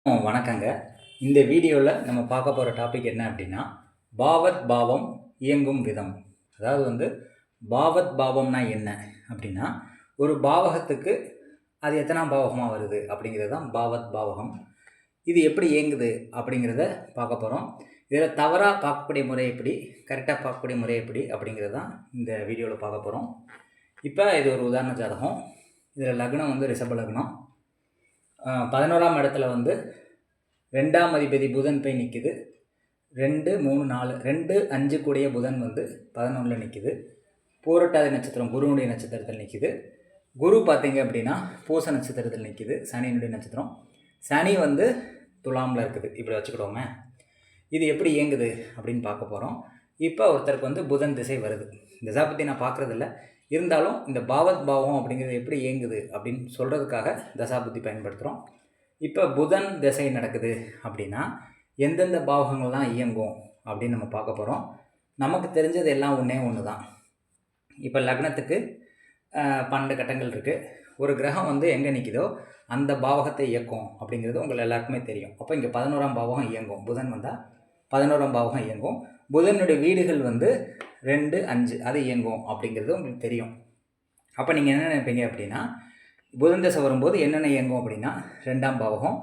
வணக்கங்க. இந்த வீடியோவில் நம்ம பார்க்க போகிற டாபிக் என்ன அப்படின்னா, பாவத் பாவம் இயங்கும் விதம். அதாவது பாவத் பாவம்னா என்ன அப்படின்னா, ஒரு பாவகத்துக்கு அது எத்தனாம் பாவகமாக வருது அப்படிங்கிறது தான் பாவத் பாவகம். இது எப்படி இயங்குது அப்படிங்கிறத பார்க்க போகிறோம். இதில் தவறாக பார்க்கக்கூடிய முறை எப்படி, கரெக்டாக பார்க்கக்கூடிய முறை எப்படி அப்படிங்கிறது தான் இந்த வீடியோவில் பார்க்க போகிறோம். இப்போ இது ஒரு உதாரண ஜாதகம். இதில் லக்னம் ரிஷப லக்னம். 11ஆம் இடத்துல 2ஆம் அதிபதி புதன் போய் நிற்கிது. 2, 3, 4 2, 5 கூடிய புதன் 11ல் நிற்கிது. பூரட்டாதி நட்சத்திரம் குருனுடைய நட்சத்திரத்தில் நிற்கிது. குரு பார்த்தீங்க அப்படின்னா பூச நட்சத்திரத்தில் நிற்கிது, சனியினுடைய நட்சத்திரம். சனி துலாமில் இருக்குது. இப்படி வச்சுக்கிட்டோமே. இது எப்படி இயங்குது அப்படின்னு பார்க்க போகிறோம். இப்போ ஒருத்தருக்கு புதன் திசை வருது. திசா பற்றி நான் பார்க்குறதில்ல, இருந்தாலும் இந்த பாவத் பாவம் அப்படிங்கிறது எப்படி இயங்குது அப்படின்னு சொல்கிறதுக்காக தசாபுத்தி பயன்படுத்துகிறோம். இப்போ புதன் திசை நடக்குது அப்படின்னா எந்தெந்த பாவகங்கள்லாம் இயங்கும் அப்படின்னு நம்ம பார்க்க போகிறோம். நமக்கு தெரிஞ்சது எல்லாம் ஒன்று தான். இப்போ லக்னத்துக்கு 12 கட்டங்கள் இருக்குது. ஒரு கிரகம் எங்கே நிற்கிதோ அந்த பாவகத்தை இயக்கும் அப்படிங்கிறது உங்கள் எல்லாருக்குமே தெரியும். அப்போ இங்கே 11ஆம் பாவகம் இயங்கும். புதன் வந்தால் 11ஆம் பாவகம் இயங்கும். புதனுடைய வீடுகள் 2, 5 அது இயங்கும் அப்படிங்கிறது உங்களுக்கு தெரியும். அப்போ நீங்கள் என்ன நினைப்பீங்க அப்படின்னா, புதன் தசை வரும்போது என்னென்ன இயங்கும் அப்படின்னா 2ஆம் பாவகம்,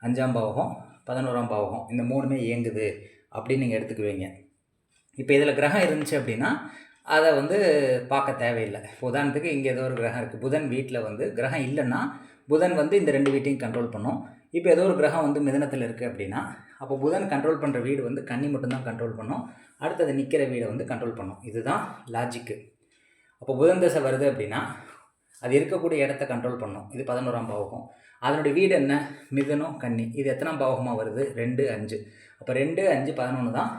5ஆம் பாவகம், 11ஆம் பாவகம் இந்த 3மே இயங்குது அப்படின்னு நீங்கள் எடுத்துக்குவீங்க. இப்போ இதில் கிரகம் இருந்துச்சு அப்படின்னா அதை பார்க்க தேவையில்லை. இப்போ உதாரணத்துக்கு இங்கே ஏதோ ஒரு கிரகம் இருக்குது. புதன் வீட்டில் கிரகம் இல்லைன்னா புதன் இந்த 2 வீட்டையும் கண்ட்ரோல் பண்ணும். இப்போ ஏதோ ஒரு கிரகம் மிதனத்தில் இருக்குது அப்படின்னா அப்போ புதன் கண்ட்ரோல் பண்ணுற வீடு கன்னி மட்டும்தான் கண்ட்ரோல் பண்ணும். அடுத்தது நிற்கிற வீடை கண்ட்ரோல் பண்ணும். இதுதான் லாஜிக்கு. அப்போ புதன் தசை வருது அப்படின்னா அது இருக்கக்கூடிய இடத்த கண்ட்ரோல் பண்ணும். இது 11ஆம் பாவகம். அதனுடைய வீடு என்ன? மிதுனம், கன்னி. இது எத்தனாம் பாவகமாக வருது? 2, 5. அப்போ 2, 5, 11 தான்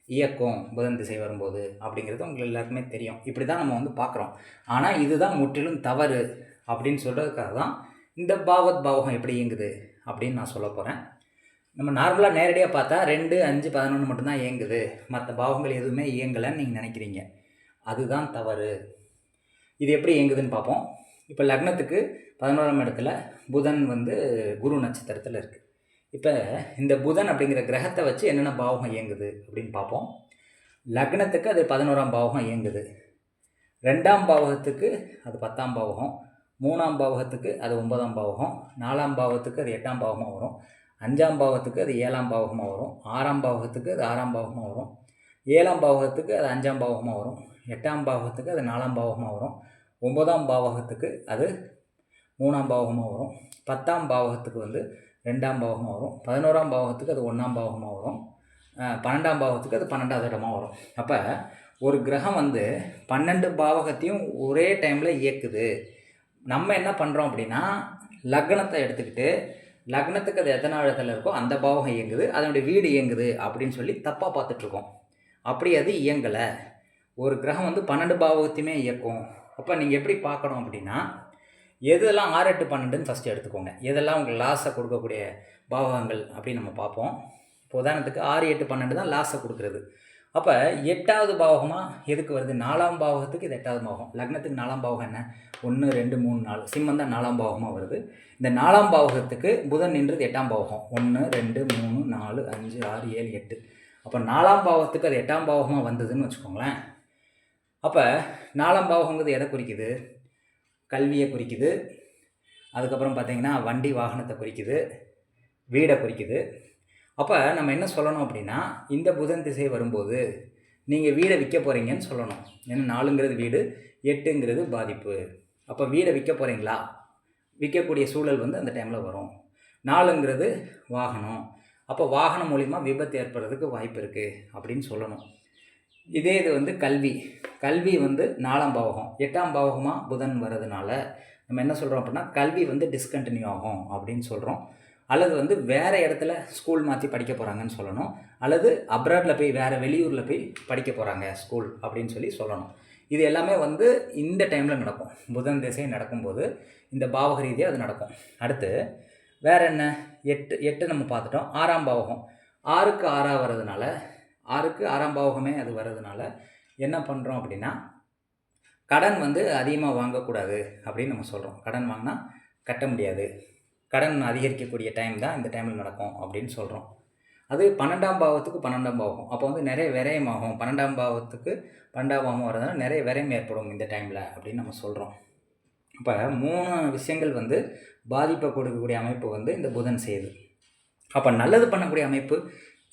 இயக்கம் புதன் திசை வரும்போது அப்படிங்கிறது உங்களுக்கு எல்லாருக்குமே தெரியும். இப்படி தான் நம்ம பார்க்குறோம். ஆனால் இதுதான் முற்றிலும் தவறு அப்படின்னு சொல்கிறதுக்காக தான் இந்த பாவத் பாவகம் எப்படி இயங்குது அப்படின்னு நான் சொல்ல போகிறேன். நம்ம நார்மலாக நேரடியாக பார்த்தா 2, 5, 11 மட்டும்தான் இயங்குது, மற்ற பாவங்கள் எதுவுமே இயங்கலைன்னு நீங்கள் நினைக்கிறீங்க. அதுதான் தவறு. இது எப்படி இயங்குதுன்னு பார்ப்போம். இப்போ லக்னத்துக்கு 11ஆம் இடத்துல புதன் குரு நட்சத்திரத்தில் இருக்குது. இப்போ இந்த புதன் அப்படிங்கிற கிரகத்தை வச்சு என்னென்ன பாவகம் இயங்குது அப்படின்னு பார்ப்போம். லக்னத்துக்கு அது 11ஆம் பாவகம் இயங்குது. 2ஆம் பாவகத்துக்கு அது 10ஆம் பாவகம். 3ஆம் பாவகத்துக்கு அது 9ஆம் பாவகம். 4ஆம் பாவத்துக்கு அது 8ஆம் பாவகமாக வரும். 5ஆம் பாவத்துக்கு அது 7ஆம் பாவகமாக வரும். 6ஆம் பாவகத்துக்கு அது 6ஆம் பாவகமாக வரும். 7ஆம் பாவகத்துக்கு அது 5ஆம் பாவகமாக வரும். 8ஆம் பாவகத்துக்கு அது 4ஆம் பாவகமாக வரும். 9ஆம் பாவகத்துக்கு அது 3ஆம் பாவகமாக வரும். 10ஆம் பாவகத்துக்கு 2ஆம் பாவகமாக வரும். 11ஆம் பாவகத்துக்கு அது 1ஆம் பாவகமாக வரும். 12ஆம் பாவகத்துக்கு அது 12வது இடமாக வரும். அப்போ ஒரு கிரகம் 12 பாவகத்தையும் ஒரே டைமில் இயக்குது. நம்ம என்ன பண்ணுறோம் அப்படின்னா, லக்னத்தை எடுத்துக்கிட்டு லக்னத்துக்கு அது எத்தனை இடத்துல இருக்கோ அந்த பாவகம் இயங்குது, அதனுடைய வீடு இயங்குது அப்படின்னு சொல்லி தப்பாக பார்த்துட்ருக்கோம். அப்படி அது இயங்கலை. ஒரு கிரகம் 12 பாவகத்தையுமே இயக்கும். அப்போ நீங்கள் எப்படி பார்க்கணும் அப்படின்னா, எதெல்லாம் 6, 8, 12ன்னு ஃபஸ்ட்டு எடுத்துக்கோங்க. எதெல்லாம் உங்களுக்கு லாஸை கொடுக்கக்கூடிய பாவகங்கள் அப்படின்னு நம்ம பார்ப்போம். இப்போ உதாரணத்துக்கு 6, 8, 12 தான் லாஸை கொடுக்குறது. அப்போ 8வது பாவகமாக எதுக்கு வருது? 4ஆம் பாவகத்துக்கு இது 8வது பாவகம். லக்னத்துக்கு 4ஆம் பாவகம் என்ன? 1, 2, 3, 4. சிம்மம் தான் 4ஆம் பாவகமாக வருது. இந்த 4ஆம் பாவகத்துக்கு புதன் நின்றது 8ஆம் பாவகம். 1, 2, 3, 4, 5, 6, 7, 8. அப்போ 4ஆம் பாவகத்துக்கு அது 8ஆம் பாவகமாக வந்ததுன்னு வச்சுக்கோங்களேன். அப்போ 4ஆம் பாவகங்கிறது எதை குறிக்குது? கல்வியை குறிக்குது. அதுக்கப்புறம் பார்த்திங்கன்னா வண்டி வாகனத்தை குறிக்குது, வீடை குறிக்குது. அப்போ நம்ம என்ன சொல்லணும் அப்படின்னா, இந்த புதன் திசை வரும்போது நீங்கள் வீடை விற்க போகிறீங்கன்னு சொல்லணும். ஏன்னா 4ங்கிறது வீடு, 8ங்கிறது பாதிப்பு. அப்போ வீடை விற்க போகிறீங்களா? விற்கக்கூடிய சூழல் அந்த டைமில் வரும். 4ங்கிறது வாகனம். அப்போ வாகனம் மூலிமா விபத்து ஏற்படுறதுக்கு வாய்ப்பு இருக்குது அப்படின்னு சொல்லணும். இதே இது கல்வி. கல்வி 4ஆம் பாவகம். 8ஆம் பாவகமாக புதன் வர்றதுனால நம்ம என்ன சொல்கிறோம் அப்படின்னா, கல்வி டிஸ்கண்டினியூ ஆகும் அப்படின்னு சொல்கிறோம். அல்லது வேறு இடத்துல ஸ்கூல் மாற்றி படிக்க போகிறாங்கன்னு சொல்லணும். அல்லது அப்ராடில் போய் வேறு வெளியூரில் போய் படிக்க போகிறாங்க ஸ்கூல் அப்படின்னு சொல்லணும். இது எல்லாமே இந்த டைமில் நடக்கும். புதன் திசை நடக்கும்போது இந்த பாவக ரீதியாக அது நடக்கும். அடுத்து வேறு என்ன? 8 நம்ம பார்த்துட்டோம். 6ஆம் பாவகம். 6க்கு 6ஆக வர்றதுனால 6க்கு 6ஆம் பாவகமே அது வர்றதுனால என்ன பண்ணுறோம் அப்படின்னா, கடன் அதிகமாக வாங்கக்கூடாது அப்படின்னு நம்ம சொல்கிறோம். கடன் வாங்கினா கட்ட முடியாது. கடன் அதிகரிக்கக்கூடிய டைம் தான் இந்த டைமில் நடக்கும் அப்படின்னு சொல்கிறோம். அது 12ஆம் பாவத்துக்கு 12ஆம் பாவம். அப்போ வந்து நிறைய விரயமாகும். 12ஆம் பாவத்துக்கு 12ஆம் பாவம் வரதுனால நிறைய விரயம் ஏற்படும் இந்த டைமில் அப்படின்னு நம்ம சொல்கிறோம். இப்போ 3 விஷயங்கள் வந்து பாதிப்பை கொடுக்கக்கூடிய அமைப்பு வந்து இந்த புதன் செய்யுது. அப்போ நல்லது பண்ணக்கூடிய அமைப்பு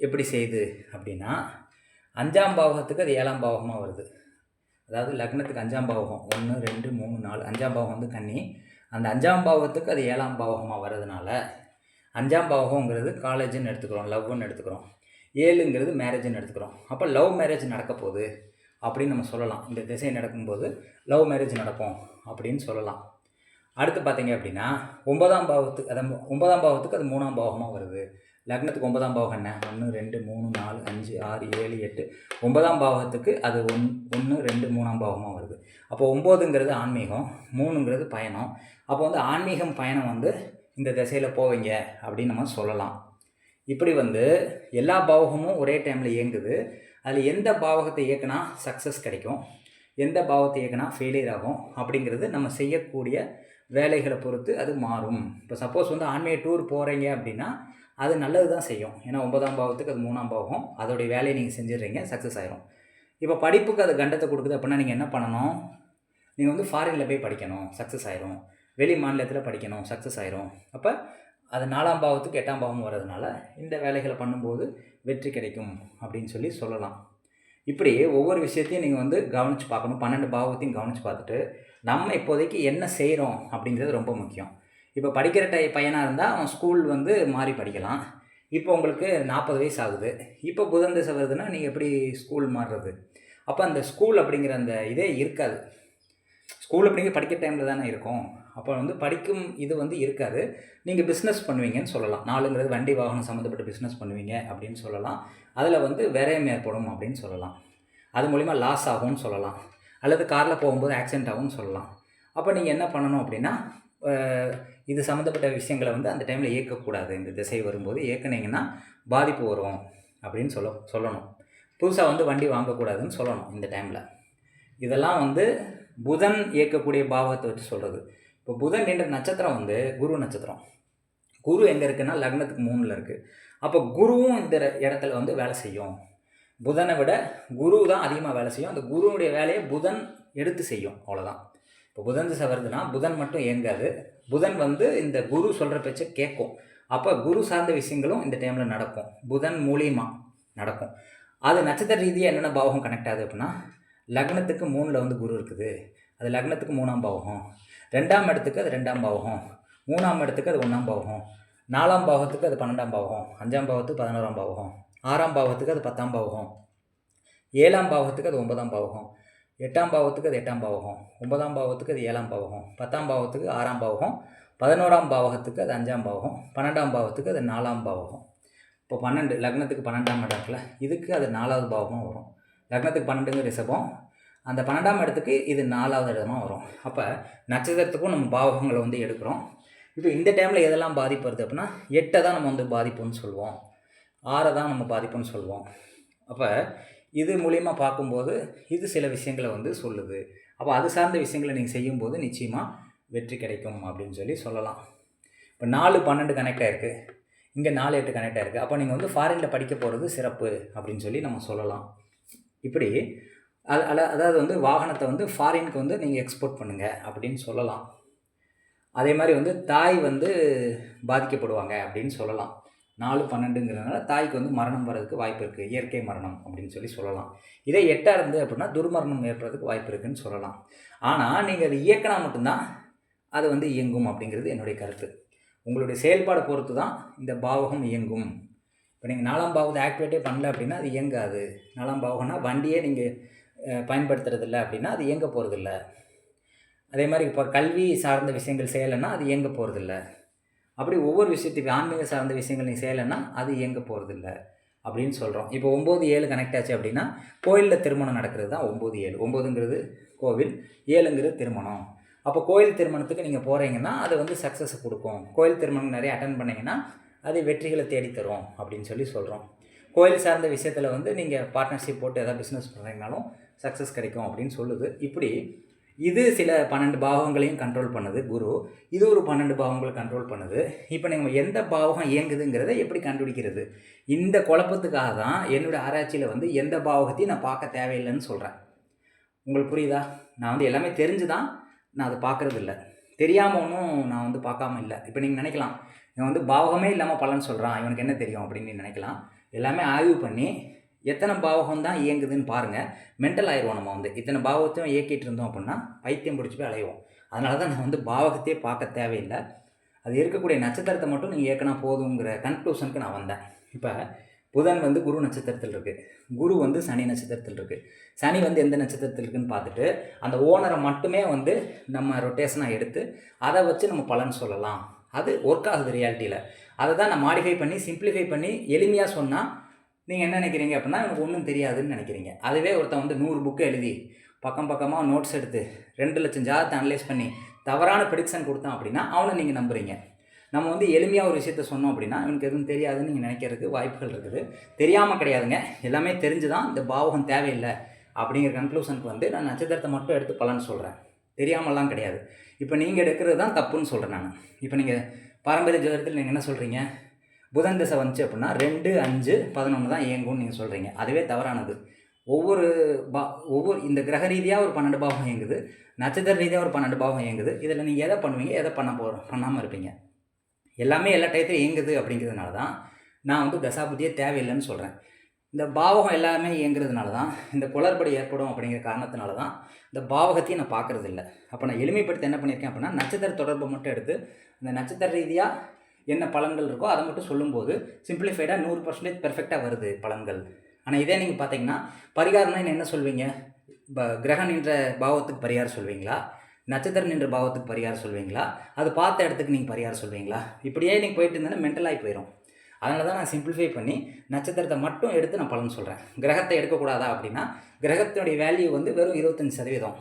எப்படி செய்யுது அப்படின்னா, 5ஆம் பாவத்துக்கு அது 7ஆம் பாவமாக வருது. அதாவது லக்னத்துக்கு 5ஆம் பாவகம் 1 2 3 4 5ஆம் பாவகம் வந்து கன்னி. அந்த 5ஆம் பாவத்துக்கு அது 7ஆம் பாவகமாக வர்றதுனால 5ஆம் பாவகங்கிறது காலேஜுன்னு எடுத்துக்கிறோம், லவ்னு எடுத்துக்கிறோம். 7ங்கிறது மேரேஜ்னு எடுத்துக்கிறோம். அப்போ லவ் மேரேஜ் நடக்க போகுது அப்படின்னு நம்ம சொல்லலாம். இந்த திசை நடக்கும்போது லவ் மேரேஜ் நடக்கும் அப்படின்னு சொல்லலாம். அடுத்து பார்த்தீங்க அப்படின்னா 9ஆம் பாவத்துக்கு அது 3ஆம் பாவகமாக வருது. லக்னத்துக்கு 9ஆம் பாவகம் என்ன? 1 2 3 4 5 6 7 8. 9ஆம் பாவகத்துக்கு அது 1 2 3ஆம் பாவகமாக வருது. அப்போ 9ங்கிறது ஆன்மீகம், 3ங்கிறது பயணம். அப்போ வந்து ஆன்மீகம் பயணம் வந்து இந்த திசையில் போவீங்க அப்படின்னு நம்ம சொல்லலாம். இப்படி வந்து எல்லா பாவகமும் ஒரே டைமில் இயங்குது. அதில் எந்த பாவகத்தை இயக்குனா சக்ஸஸ் கிடைக்கும், எந்த பாவத்தை இயக்குனா ஃபெயிலியர் ஆகும் அப்படிங்கிறது நம்ம செய்யக்கூடிய வேலைகளை பொறுத்து அது மாறும். இப்போ சப்போஸ் வந்து ஆன்மீக டூர் போகிறீங்க அப்படின்னா அது நல்லது தான் செய்யும். ஏன்னா 9ஆம் பாவத்துக்கு அது 3ஆம் பாவகம், அதோடைய வேலையை நீங்கள் செஞ்சிடுறீங்க, சக்ஸஸ் ஆயிரும். இப்போ படிப்புக்கு அது கண்டத்தை கொடுக்குது அப்படின்னா நீங்கள் என்ன பண்ணணும்? நீங்கள் வந்து ஃபாரினில் போய் படிக்கணும், சக்ஸஸ் ஆயிரும். வெளி மாநிலத்தில் படிக்கணும், சக்ஸஸ் ஆயிரும். அப்போ அது 4ஆம் பாவத்துக்கு 8ஆம் பாவம் வர்றதுனால இந்த வேலைகளை பண்ணும்போது வெற்றி கிடைக்கும் அப்படின்னு சொல்லலாம். இப்படி ஒவ்வொரு விஷயத்தையும் நீங்கள் வந்து கவனித்து பார்க்கணும். 12 பாவத்தையும் கவனித்து பார்த்துட்டு நம்ம இப்போதைக்கு என்ன செய்கிறோம் அப்படிங்கிறது ரொம்ப முக்கியம். இப்போ படிக்கிற பையனாக இருந்தால் அவன் ஸ்கூல் வந்து மாறி படிக்கலாம். இப்போ உங்களுக்கு 40 வயசு ஆகுது. இப்போ புதன் திசை வருதுன்னா நீங்கள் எப்படி ஸ்கூல் மாறுறது? அப்போ அந்த ஸ்கூல் அப்படிங்கிற அந்த இதே இருக்காது. ஸ்கூல் அப்படிங்கிற படிக்கிற டைமில் தானே இருக்கும். அப்போ வந்து படிக்கும் இது வந்து இருக்காது. நீங்கள் பிஸ்னஸ் பண்ணுவீங்கன்னு சொல்லலாம். 4ங்கிறது வண்டி வாகனம் சம்மந்தப்பட்ட பிஸ்னஸ் பண்ணுவீங்க அப்படின்னு சொல்லலாம். அதில் வந்து விரயம் ஏற்படும் அப்படின்னு சொல்லலாம். அது மூலிமா லாஸ் ஆகும்னு சொல்லலாம். அல்லது காரில் போகும்போது ஆக்சிடென்ட் ஆகும்னு சொல்லலாம். அப்போ நீங்கள் என்ன பண்ணணும் அப்படின்னா, இது சம்மந்தப்பட்ட விஷயங்களை வந்து அந்த டைமில் இயக்கக்கூடாது. இந்த திசை வரும்போது இயக்குனீங்கன்னா பாதிப்பு வரும் அப்படின்னு சொல்லணும். புதுசாக வந்து வண்டி வாங்கக்கூடாதுன்னு சொல்லணும் இந்த டைமில். இதெல்லாம் வந்து புதன் இயக்கக்கூடிய பாவத்தை வச்சு சொல்கிறது. இப்போ புதன் என்ற நட்சத்திரம் வந்து குரு நட்சத்திரம். குரு எங்கே இருக்குன்னா லக்னத்துக்கு 3ல் இருக்குது. அப்போ குருவும் இந்த இடத்துல வந்து வேலை செய்யும். புதனை விட குரு தான் அதிகமாக வேலை செய்யும். அந்த குருவுடைய வேலையை புதன் எடுத்து செய்யும், அவ்வளோதான். இப்போ புதன் திசை வருதுன்னா புதன் மட்டும் இயங்காது. புதன் வந்து இந்த குரு சொல்கிற பேச்சை கேட்கும். அப்போ குரு சார்ந்த விஷயங்களும் இந்த டைமில் நடக்கும், புதன் மூலியமாக நடக்கும். அது நட்சத்திர ரீதியாக என்னென்ன பாவகம் கனெக்ட் ஆகுது அப்படின்னா, லக்னத்துக்கு 3ல் வந்து குரு இருக்குது, அது லக்னத்துக்கு 3ஆம் பாவகம். 2ஆம் இடத்துக்கு அது 2ஆம் பாவகம். 3ஆம் இடத்துக்கு அது 1ஆம் பாவகம். 4ஆம் பாவத்துக்கு அது 12ஆம் பாவகம். 5ஆம் பாவத்துக்கு 11ஆம் பாவகம். 6ஆம் பாவத்துக்கு அது 10ஆம் பாவகம். 7ஆம் பாவத்துக்கு அது 9ஆம் பாவகம். 8ஆம் பாவத்துக்கு அது 8ஆம் பாவகம். 9ஆம் பாவத்துக்கு அது 7ஆம் பாவகம். 10ஆம் பாவத்துக்கு 6ஆம் பாவகம். 11ஆம் பாவகத்துக்கு அது 5ஆம் பாவகம். 12ஆம் பாவத்துக்கு அது 4ஆம் பாவகம். இப்போ 12 லக்னத்துக்கு 12ஆம் இடத்துல இதுக்கு அது 4வது பாவமாக வரும். லக்னத்துக்கு 12ங்க ரிஷபம், அந்த 12ஆம் இடத்துக்கு இது 4வது இடமா வரும். அப்போ நட்சத்திரத்துக்கும் நம்ம பாவகங்களை வந்து எடுக்கிறோம். இப்போ இந்த டைமில் எதெல்லாம் பாதிப்பு வருது அப்படின்னா, 8 தான் நம்ம வந்து பாதிப்புன்னு சொல்லுவோம், 6 தான் நம்ம பாதிப்புன்னு சொல்லுவோம். அப்போ இது மூலிமா பார்க்கும்போது இது சில விஷயங்களை வந்து சொல்லுது. அப்போ அது சார்ந்த விஷயங்களை நீங்கள் செய்யும்போது நிச்சயமாக வெற்றி கிடைக்கும் அப்படின்னு சொல்லலாம். இப்போ 4 12 கனெக்ட் ஆகிருக்கு, இங்கே 4 8 கனெக்ட் ஆகிருக்கு. அப்போ நீங்கள் வந்து ஃபாரினில் படிக்க போகிறது சிறப்பு அப்படின்னு நம்ம சொல்லலாம். இப்படி அதாவது வந்து வாகனத்தை வந்து ஃபாரினுக்கு வந்து நீங்கள் எக்ஸ்போர்ட் பண்ணுங்கள் அப்படின்னு சொல்லலாம். அதே மாதிரி வந்து தாய் வந்து பாதிக்கப்படுவாங்க அப்படின்னு சொல்லலாம். 4 12ங்கிறதுனால தாய்க்கு வந்து மரணம் வர்றதுக்கு வாய்ப்பு இருக்குது, இயற்கை மரணம் அப்படின்னு சொல்லலாம். இதே 8ஆக இருந்து அப்படின்னா துர்மரணம் ஏற்படுறதுக்கு வாய்ப்பு இருக்குதுன்னு சொல்லலாம். ஆனால் நீங்கள் அது இயக்கினா மட்டும்தான் அது வந்து இயங்கும் அப்படிங்கிறது என்னுடைய கருத்து. உங்களுடைய செயல்பாடை பொறுத்து தான் இந்த பாவகம் இயங்கும். இப்போ நீங்கள் 4ஆம் பாவத்தை ஆக்டிவேட்டே பண்ணல அப்படின்னா அது இயங்காது. 4ஆம் பாவகம்னா வண்டியே நீங்கள் பயன்படுத்துறதில்ல அப்படின்னா அது இயங்க போகிறதில்ல. அதே மாதிரி இப்போ கல்வி சார்ந்த விஷயங்கள் செய்யலைன்னா அது இயங்க போகிறதில்ல. அப்படி ஒவ்வொரு விஷயத்துக்கு ஆன்மீக சார்ந்த விஷயங்கள் நீங்கள் செய்யலைன்னா அது இயங்க போகிறதில்ல அப்படின்னு சொல்கிறோம். இப்போ 9 7 கனெக்ட் ஆச்சு அப்படின்னா கோயிலில் திருமணம் நடக்கிறது தான் 9 7. 9ங்கிறது கோவில், 7ங்கிறது திருமணம். அப்போ கோயில் திருமணத்துக்கு நீங்கள் போகிறீங்கன்னா அது வந்து சக்ஸஸை கொடுக்கும். கோயில் திருமணம் நிறைய அட்டன் பண்ணிங்கன்னா அது வெற்றிகளை தேடித்தரும் அப்படின்னு சொல்கிறோம். கோயில் சார்ந்த விஷயத்தில் வந்து நீங்கள் பார்ட்னர்ஷிப் போட்டு எதாவது பிஸ்னஸ் பண்ணுறீங்கனாலும் சக்ஸஸ் கிடைக்கும் அப்படின்னு சொல்லுது. இப்படி இது சில 12 பாவங்களையும் கண்ட்ரோல் பண்ணுது குரு. இது ஒரு 12 பாவங்களை கண்ட்ரோல் பண்ணுது. இப்போ நீங்கள் எந்த பாவகம் இயங்குதுங்கிறத எப்படி கண்டுபிடிக்கிறது? இந்த குழப்பத்துக்காக தான் என்னோடய ஆராய்ச்சியில் வந்து எந்த பாவகத்தையும் நான் பார்க்க தேவையில்லைன்னு சொல்கிறேன். உங்களுக்கு புரியுதா? நான் வந்து எல்லாமே தெரிஞ்சு தான் நான் அதை பார்க்குறது இல்லை. தெரியாமல் ஒன்றும் நான் வந்து பார்க்காம இல்லை. இப்போ நீங்கள் நினைக்கலாம், இவன் வந்து பாவகமே இல்லாமல் பலன் சொல்கிறான், இவனுக்கு என்ன தெரியும் அப்படின்னு நினைக்கலாம். எல்லாமே ஆய்வு பண்ணி எத்தனை பாவகம் தான் இயங்குதுன்னு பாருங்கள். மென்டல் ஆயிடுவோம். நம்ம வந்து இத்தனை பாவத்தையும் இயக்கிட்டு இருந்தோம் அப்படின்னா பைத்தியம் பிடிச்சி போய் அலைவோம். அதனால தான் நான் வந்து பாவகத்தையே பார்க்க தேவையில்லை. அது இருக்கக்கூடிய நட்சத்திரத்தை மட்டும் நீங்கள் இயக்கினா போதுங்கிற கன்க்ளூஷனுக்கு நான் வந்தேன். இப்போ புதன் வந்து குரு நட்சத்திரத்தில் இருக்குது, குரு வந்து சனி நட்சத்திரத்தில் இருக்குது. சனி வந்து எந்த நட்சத்திரத்தில் இருக்குதுன்னு பார்த்துட்டு அந்த ஓனரை மட்டுமே வந்து நம்ம ரொட்டேஷனாக எடுத்து அதை வச்சு நம்ம பலன் சொல்லலாம். அது ஒர்க் ஆகுது ரியாலிட்டியில். அதை தான் நான் மாடிஃபை பண்ணி சிம்பிளிஃபை பண்ணி எளிமையாக சொன்னால் நீங்கள் என்ன நினைக்கிறீங்க அப்படின்னா எனக்கு ஒன்றும் தெரியாதுன்னு நினைக்கிறீங்க. அதுவே ஒருத்தன் வந்து 100 புக்கு எழுதி பக்கமாக நோட்ஸ் எடுத்து 2 லட்சம் ஜாதகத்தை அனலைஸ் பண்ணி தவறான ப்ரெடிக்ஷன் கொடுத்தான் அப்படின்னா அவனை நீங்கள் நம்புறீங்க. நம்ம வந்து எளிமையாக ஒரு விஷயத்த சொன்னோம் அப்படின்னா எனக்கு எதுவும் தெரியாதுன்னு நீங்கள் நினைக்கிறதுக்கு வாய்ப்புகள் இருக்குது. தெரியாமல் கிடையாதுங்க, எல்லாமே தெரிஞ்சு தான் இந்த பாவகம் தேவையில்லை அப்படிங்கிற கன்க்ளூஷனுக்கு வந்து நான் நட்சத்திரத்தை மட்டும் எடுத்து பலன் சொல்கிறேன். தெரியாமலாம் கிடையாது. இப்போ நீங்கள் எடுக்கிறது தான் தப்புன்னு சொல்கிறேன் நான். இப்போ நீங்கள் பாரம்பரிய ஜோதிடத்தில் நீங்கள் என்ன சொல்கிறீங்க? புதன் திசை வந்துச்சு அப்படின்னா 2, 5, 11 தான் இயங்கும்னு நீங்கள் சொல்கிறீங்க. அதுவே தவறானது. ஒவ்வொரு இந்த கிரக ரீதியாக ஒரு 12 பாவம் இயங்குது, நட்சத்திர ரீதியாக ஒரு 12 பாவம் இயங்குது. இதில் நீங்கள் எதை பண்ணுவீங்க, எதை பண்ணாமல் இருப்பீங்க? எல்லாமே எல்லா டயத்தையும் இயங்குது அப்படிங்கிறதுனால தான் நான் வந்து தசாபுத்தியே தேவையில்லைன்னு சொல்கிறேன். இந்த பாவகம் எல்லாமே இயங்குறதுனால தான் இந்த குளறுபடி ஏற்படும் அப்படிங்கிற காரணத்தினால தான் இந்த பாவகத்தையும் நான் பார்க்குறது இல்லை. அப்போ நான் எளிமைப்படுத்தி என்ன பண்ணியிருக்கேன் அப்படின்னா நட்சத்திர தொடர்பை மட்டும் எடுத்து அந்த நட்சத்திர ரீதியாக என்ன பலன்கள் இருக்கோ அதை மட்டும் சொல்லும்போது சிம்பிளிஃபைடாக 100% பெர்ஃபெக்டாக வருது பலன்கள். ஆனால் இதே நீங்கள் பார்த்தீங்கன்னா பரிகாரம்னா என்ன சொல்வீங்க? கிரகம் நின்ற பாவத்துக்கு பரிகாரம் சொல்வீங்களா, நட்சத்திரம் நின்ற பாவத்துக்கு பரிகாரம் சொல்வீங்களா, அது பார்த்த இடத்துக்கு நீங்கள் பரிகாரம் சொல்வீங்களா? இப்படியே நீங்கள் போயிட்டு இருந்தேன்னா மென்டலாகி போயிடும். அதனால தான் நான் சிம்பிளிஃபை பண்ணி நட்சத்திரத்தை மட்டும் எடுத்து நான் பலன் சொல்கிறேன். கிரகத்தை எடுக்கக்கூடாதா அப்படின்னா கிரகத்தினுடைய வேல்யூ வந்து வெறும் 25%.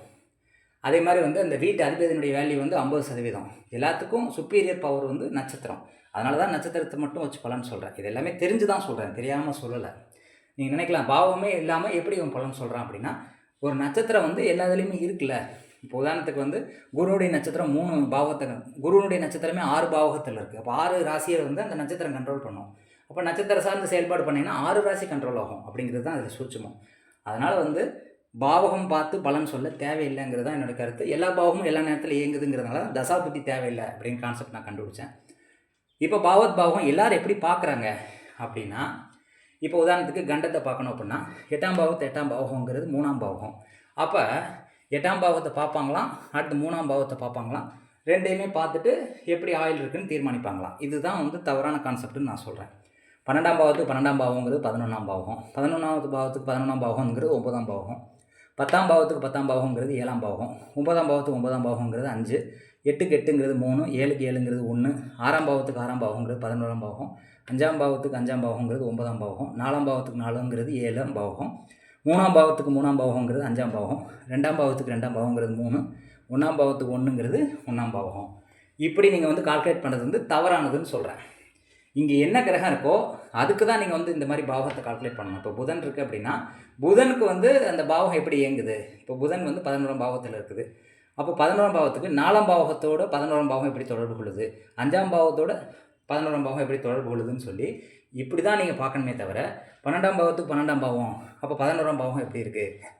அதே மாதிரி வந்து அந்த வீட்டு அதிபதியினுடைய வேல்யூ வந்து 50%. எல்லாத்துக்கும் சுப்பீரியர் பவர் வந்து நட்சத்திரம். அதனால தான் நட்சத்திரத்தை மட்டும் வச்சு பலன் சொல்கிறேன். இது எல்லாமே தெரிஞ்சு தான் சொல்கிறேன், தெரியாமல் சொல்லலை. நீங்கள் நினைக்கலாம் பாவமே இல்லாமல் எப்படி அவன் பலன் சொல்கிறான் அப்படின்னா, ஒரு நட்சத்திரம் வந்து எல்லா இதுலேயுமே இருக்குல்ல. இப்போ உதாரணத்துக்கு வந்து குருவுடைய நட்சத்திரம் 3 பாவத்தை, குருவுடைய நட்சத்திரமே 6 பாவகத்தில் இருக்குது. அப்போ 6 ராசியை வந்து அந்த நட்சத்திரம் கண்ட்ரோல் பண்ணும். அப்போ நட்சத்திர சார்ந்த செயல்பாடு பண்ணிங்கன்னா 6 ராசி கண்ட்ரோல் ஆகும் அப்படிங்கிறது தான் அதில் சூட்சமம். அதனால் வந்து பாவகம் பார்த்து பலன் சொல்ல தேவையில்லைங்கிறது தான் என்னோடய கருத்து. எல்லா பாவமும் எல்லா நேரத்தில் இயங்குதுங்கிறதுனால தசாபுத்தி தேவையில்லை அப்படின்னு கான்செப்ட் நான் கண்டுபிடிச்சேன். இப்போ பாவகம் எல்லோரும் எப்படி பார்க்குறாங்க அப்படின்னா, இப்போ உதாரணத்துக்கு கண்டத்தை பார்க்கணும் அப்படின்னா 8ஆம் பாவத்தை 8ஆம் பாவகங்கிறது 3ஆம் பாவகம். அப்போ 8ஆம் பாவத்தை பார்ப்பாங்களாம், அடுத்து 3ஆம் பாவத்தை பார்ப்பாங்களாம். ரெண்டையுமே பார்த்துட்டு எப்படி ஆயில் இருக்குன்னு தீர்மானிப்பாங்களாம். இதுதான் வந்து தவறான கான்செப்ட்னு நான் சொல்கிறேன். 12ஆம் பாவத்துக்கு 12ஆம் பாவங்கிறது 11ஆம் பாவகம், 11ஆவது பாவத்துக்கு 11ஆம் பாவகங்கிறது 9ஆம் பாவகம், 10ஆம் பாவத்துக்கு 10ஆம் பாவங்கிறது 7ஆம் பாவகம், 9ஆம் பாவத்துக்கு 9ஆம் பாவங்கிறது 5, 8க்கு 8ங்கிறது 3, 7க்கு 7ங்கிறது 1, 6ஆம் பாவத்துக்கு 6ஆம் பாவங்கிறது 11ஆம் பாவகம், 5ஆம் பாவத்துக்கு 5ஆம் பாவங்கிறது 9ஆம் பாவகம், 4ஆம் பாவத்துக்கு 4ங்கிறது 7ஆம் பாவகம், 3ஆம் பாவத்துக்கு 3ஆம் பாவகங்கிறது 5ஆம் பாவகம், 2ஆம் பாவத்துக்கு 2ஆம் பாவங்கிறது 3, 1ஆம் பாவத்துக்கு 1ங்கிறது 1ஆம் பாவகம். இப்படி நீங்கள் வந்து கால்குலேட் பண்ணுறது வந்து தவறானதுன்னு சொல்கிறேன். இங்கே என்ன கிரகம் இருக்கோ அதுக்கு தான் நீங்கள் வந்து இந்த மாதிரி பாவகத்தை கால்குலேட் பண்ணணும். இப்போ புதன் இருக்குது அப்படின்னா புதனுக்கு வந்து அந்த பாவகம் எப்படி இயங்குது? இப்போ புதன் வந்து 11ஆம் பாவத்தில் இருக்குது. அப்போ 11ஆம் பாவத்துக்கு 4ஆம் பாவகத்தோட 11ஆம் பாவம் எப்படி தொடர்பு கொள்ளுது, 5ஆம் பாவத்தோட 11ஆம் பாவம் எப்படி தொடர்பு கொள்ளுதுன்னு சொல்லி இப்படி தான் நீங்கள் பார்க்கணுமே தவிர 12ஆம் பாவத்துக்கு 12ஆம் பாவம் அப்போ 11ஆம் பாவம் எப்படி இருக்குது,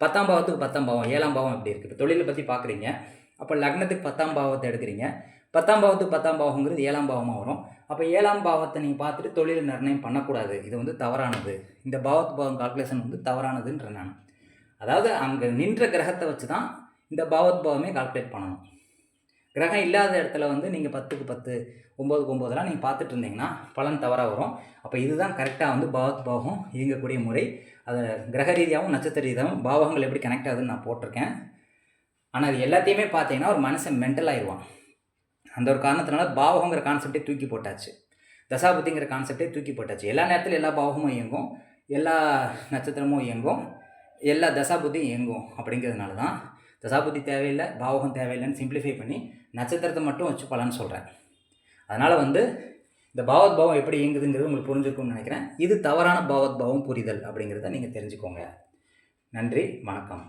10ஆம் பாவத்துக்கு 10ஆம் பாவம் 7ஆம் பாவம் எப்படி இருக்குது? இப்போ தொழிலை பற்றி பார்க்குறீங்க, அப்போ லக்னத்துக்கு 10ஆம் பாவத்தை எடுக்கிறீங்க, 10ஆம் பாவத்துக்கு 10ஆம் பாவங்கிறது 7ஆம் பாவமாக வரும். அப்போ 7ஆம் பாவத்தை நீங்கள் பார்த்துட்டு தொழில் நிர்ணயம் பண்ணக்கூடாது. இது வந்து தவறானது. இந்த பாவத்து பாவம் கால்குலேஷன் வந்து தவறானதுன்ற நான். அதாவது அங்கே நின்ற கிரகத்தை வச்சு தான் இந்த பாவத் பாவமே கால்குலேட் பண்ணணும். கிரகம் இல்லாத இடத்துல வந்து நீங்கள் 10க்கு 10, 9க்கு 9 நீங்கள் பார்த்துட்டு இருந்தீங்கன்னா பலன் தவறாக வரும். அப்போ இதுதான் கரெக்டாக வந்து பாவத் பாவம் இயங்கக்கூடிய முறை. அதை கிரக ரீதியாகவும் நட்சத்திர ரீதியாகவும் பாவங்கள் எப்படி கனெக்ட் ஆகுதுன்னு நான் போட்டிருக்கேன். ஆனால் அது எல்லாத்தையுமே பார்த்தீங்கன்னா ஒரு மனுஷன் மென்டல் ஆயிடுவான். அந்த ஒரு காரணத்தினால பாவகங்கிற கான்செப்டே தூக்கி போட்டாச்சு, தசாபுத்திங்கிற கான்செப்டே தூக்கி போட்டாச்சு. எல்லா நேரத்திலும் எல்லா பாவகமும் இயங்கும், எல்லா நட்சத்திரமும் இயங்கும், எல்லா தசாபுத்தியும் இயங்கும். அப்படிங்கிறதுனால தான் தசாபுத்தி தேவையில்லை, பாவகம் தேவையில்லைன்னு சிம்பிளிஃபை பண்ணி நட்சத்திரத்தை மட்டும் வச்சு பலன்னு சொல்கிறேன். அதனால் வந்து இந்த பாவத் பாவம் எப்படி இயங்குதுங்கிறது உங்களுக்கு புரிஞ்சுக்கும்னு நினைக்கிறேன். இது தவறான பாவத் பாவம் புரிதல் அப்படிங்கிறத நீங்கள் தெரிஞ்சுக்கோங்க. நன்றி, வணக்கம்.